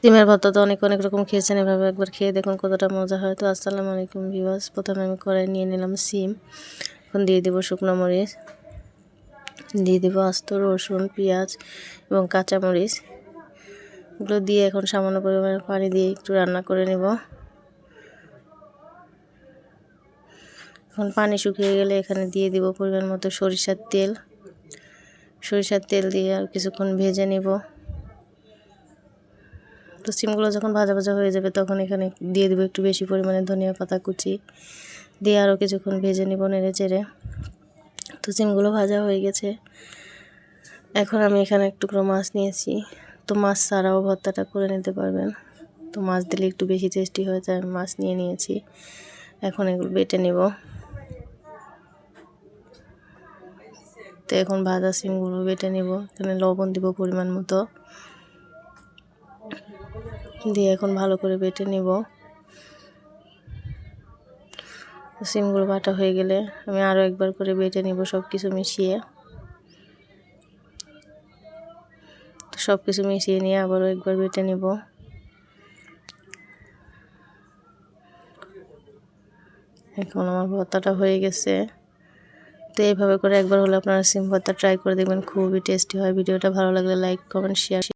ডিমের ভর্তা তো অনেক অনেক রকম খেয়েছেন, এভাবে একবার খেয়ে দেখুন কতটা মজা হয়। তো আসসালামু আলাইকুম ভিউয়ার্স, প্রথমে আমি কড়াই নিয়ে নিলাম সিম, এখন দিয়ে দেবো শুকনো মরিচ, দিয়ে দেবো আস্ত রসুন, পেঁয়াজ এবং কাঁচামরিচ। এগুলো দিয়ে এখন সামান্য পরিমাণে পানি দিয়ে একটু রান্না করে নেব। এখন পানি শুকিয়ে গেলে এখানে দিয়ে দিব পরিমাণ মতো সরিষার তেল। সরিষার তেল দিয়ে আর কিছুক্ষণ ভেজে নেব। তো সিমগুলো যখন ভাজা ভাজা হয়ে যাবে তখন এখানে দিয়ে দেবো একটু বেশি পরিমাণে ধনিয়া পাতা কুচি, দিয়ে আরও কিছুক্ষণ ভেজে নেব নেড়ে চেড়ে। তো সিমগুলো ভাজা হয়ে গেছে। এখন আমি এখানে এক টুকরো মাছ নিয়েছি, তো মাছ ছাড়াও ভর্তাটা করে নিতে পারবেন। তো মাছ দিলে একটু বেশি টেস্টি হয়, তাই আমি মাছ নিয়ে নিয়েছি। এখন এগুলো বেটে নেব। তো এখন ভাজা সিমগুলো বেটে নেব। এখানে লবণ দিব পরিমাণ মতো, দিয়ে এখন ভালো করে বেটে নেব। সিমগুলো বাটা হয়ে গেলে আমি আরও একবার করে বেটে নেব সব কিছু মিশিয়ে। সব কিছু মিশিয়ে নিয়ে আবারও একবার বেটে নেব। এখন আমার ভর্তাটা হয়ে গেছে। তো এইভাবে করে একবার হলে আপনারা সিম ভর্তা ট্রাই করে দেখবেন, খুবই টেস্টি হয়। ভিডিওটা ভালো লাগলে লাইক, কমেন্ট, শেয়ার।